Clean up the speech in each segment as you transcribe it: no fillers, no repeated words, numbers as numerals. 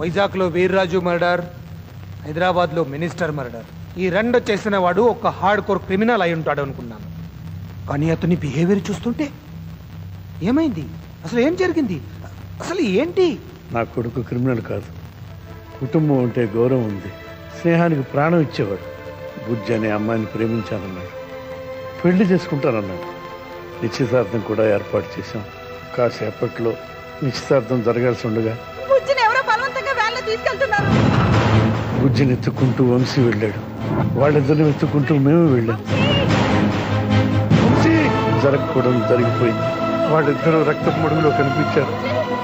వైజాగ్లో వీర్రాజు మర్డర్, హైదరాబాద్లో minister murder. ఈ రెండు చేసిన వాడు ఒక హార్డ్ కోర్ క్రిమినల్ అయి ఉంటాడు అనుకున్నాను. కానీ అతని బిహేవియర్ చూస్తుంటే ఏమైంది? అసలు ఏం జరిగింది? అసలు ఏంటి? నా కొడుకు క్రిమినల్ కాదు. కుటుంబం అంటే గౌరవం ఉంది. స్నేహానికి ప్రాణం ఇచ్చేవాడు. బుజ్జి అనే అమ్మాయిని ప్రేమించానన్నాడు. పెళ్లి చేసుకుంటానన్నాడు. నిశ్చితార్థం కూడా ఏర్పాటు చేశాం. కాసేపట్లో నిశ్చితార్థం జరగాల్సి ఉండగా బుజ్జిని ఎత్తుకుంటూ వంశీ వెళ్ళాడు. వాళ్ళిద్దరిని వెతుక్కుంటూ మేము వెళ్ళాం. జరగకూడదు జరిగిపోయింది. వాళ్ళిద్దరూ రక్తపు మడుగులో కనిపించారు.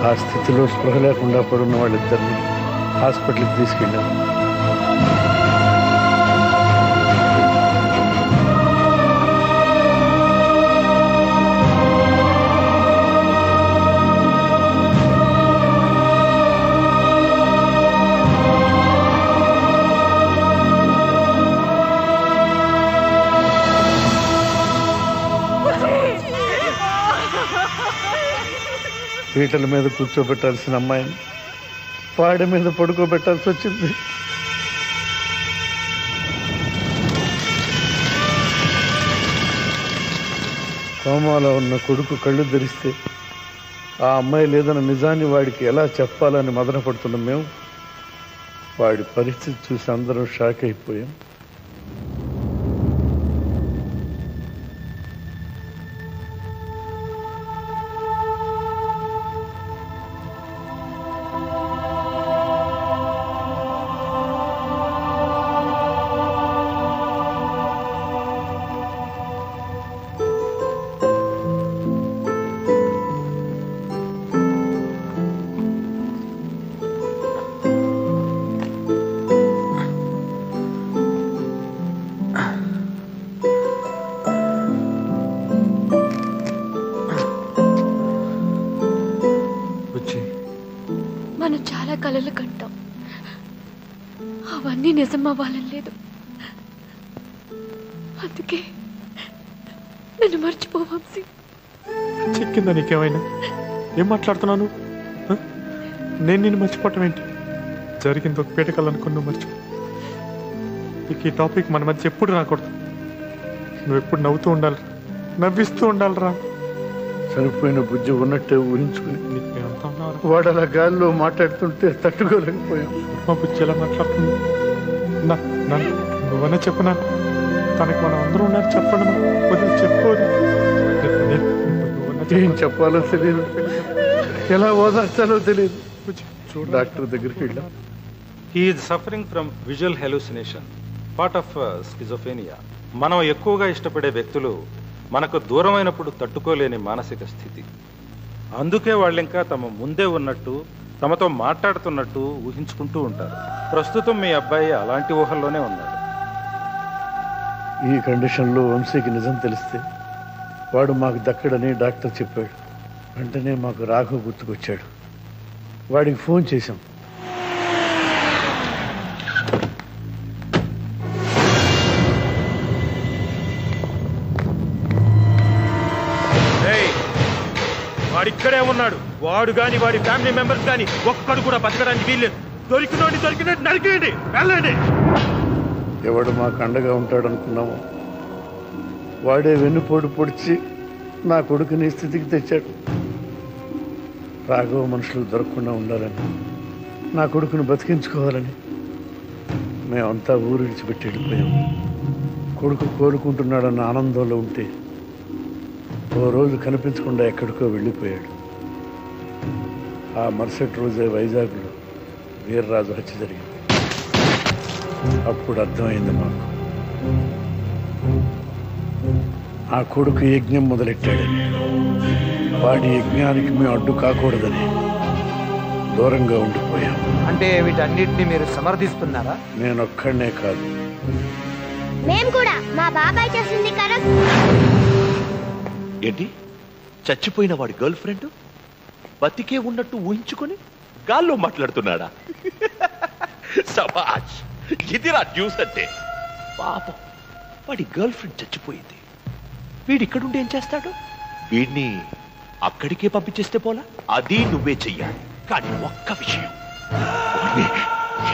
ఆ స్థితిలో స్పృహ లేకుండా పడున్న వాళ్ళిద్దరిని హాస్పిటల్కి తీసుకెళ్ళాం. పీటల మీద కూర్చోబెట్టాల్సిన అమ్మాయిని పాడ మీద పడుకోబెట్టాల్సి వచ్చింది. కోమాలో ఉన్న కొడుకు కళ్ళు తెరిస్తే ఆ అమ్మాయి లేదన్న నిజాన్ని వాడికి ఎలా చెప్పాలని మదన పడుతున్నాం మేము. వాడి పరిస్థితి చూసి అందరం షాక్ అయిపోయాం. మనం చాలా కలలు కంటాం, అవన్నీ నిజం అవ్వాలని లేదు. అందుకే నన్ను మర్చిపో వంశీ. చెక్కిందా నీకేమైనా? ఏం మాట్లాడుతున్నాను? నేను నిన్ను మర్చిపోవటం ఏంటి? జరిగింది ఒక పీటకలనుకుని నువ్వు మర్చిపో. ఇక ఈ టాపిక్ మన మధ్య ఎప్పుడు రాకూడదు. నువ్వు ఎప్పుడు నవ్వుతూ ఉండాలి, నవ్విస్తూ ఉండాలిరా. చనిపోయిన బుజ్జి ఉన్నట్టే ఊహించుకుని వాడు అలా గాల్లో మాట్లాడుతుంటే తట్టుకోలేకపోయాం. మా బుజ్జి ఎలా మాట్లాడుతుంది? నువ్వన్నా చెప్పునా? తనకి మనం అందరూ ఉన్నారు చెప్పండి. కొద్దిగా చెప్పుకోదు. ఏం చెప్పాలో తెలియదు, ఎలా ఓదార్చాలో తెలియదు. డాక్టర్ దగ్గరికి వెళ్ళాం. He is suffering from visual hallucination, part of schizophrenia. మనం ఎక్కువగా ఇష్టపడే వ్యక్తులు మనకు దూరమైనప్పుడు తట్టుకోలేని మానసిక స్థితి. అందుకే వాళ్ళు ఇంకా తమ ముందే ఉన్నట్టు, తమతో మాట్లాడుతున్నట్టు ఊహించుకుంటూ ఉంటారు. ప్రస్తుతం మీ అబ్బాయి అలాంటి ఊహల్లోనే ఉన్నాడు. ఈ కండిషన్లో వంశీకి నిజం తెలిస్తే వాడు మాకు దక్కడని డాక్టర్ చెప్పాడు. వెంటనే మాకు రాఘవ్ గుర్తుకొచ్చాడు. వాడికి ఫోన్ చేశాం. వాడిక్కడే ఉన్నాడు. వాడు గాని వాడి ఫ్యామిలీ మెంబర్స్ గాని ఒక్కడు కూడా బతకడానికి వీల్లేదు. దొరికినట్టు నరికేయండి, వెళ్ళండి. ఎవడు మాకు అండగా ఉంటాడనుకున్నాము, వాడే వెన్నుపోటు పొడిచి నా కొడుకుని స్థితికి తెచ్చాడు. రాఘవ మనుషులు దొరకకుండా ఉండాలని, నా కొడుకును బతికించుకోవాలని మేమంతా ఊరు విడిచిపెట్టి వెళ్ళిపోయాం. కొడుకు కోలుకుంటున్నాడన్న ఆనందంలో ఉంటే ఓ రోజు కనిపించకుండా ఎక్కడికో వెళ్ళిపోయాడు. ఆ మరుసటి రోజే వైజాగ్లో వీర్రాజు హత్య జరిగింది. అప్పుడు అర్థమైంది మాకు, ఆ కొడుకు యజ్ఞం మొదలెట్టాడని, వాడి యజ్ఞానికి మేము అడ్డు కాకూడదని దూరంగా ఉండిపోయాం. అంటే వీటన్నిటిని మీరు సమర్థిస్తున్నారా? నేనొక్కడనే కాదు, మేము కూడా. మా బాబాయ్ చేసింది కరెక్ట్. ఏంటి? చచ్చిపోయిన వాడి గర్ల్ ఫ్రెండ్ బతికే ఉన్నట్టు ఊహించుకొని గాల్లో మాట్లాడుతున్నాడా? సబాష్, ఇదిరా న్యూస్ అంటే. పాపం, వాడి గర్ల్ ఫ్రెండ్ చచ్చిపోయింది. వీడిక్కడుండి ఏం చేస్తాడు? వీడిని అక్కడికే పంపించేస్తే పోలా? అది నువ్వే చెయ్యాలి. కానీ ఒక్క విషయం,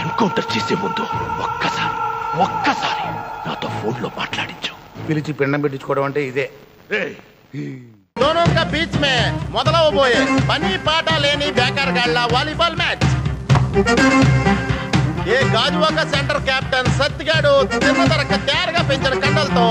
ఎన్కౌంటర్ చేసే ముందు ఒక్కసారి నాతో ఫోన్లో మాట్లాడించు. పిలిచి పిండం పెట్టించుకోవడం అంటే ఇదే. दोनों का बीच में మొదలవబోయే పని పాట లేని బేకార్ గాళ్ళ వాలీబాల్ మ్యాచ్. ఏ గాజువాక సెంటర్ కెప్టెన్ సత్తిగాడు చిన్న ధరకు తయారుగా పెంచిన కండలతో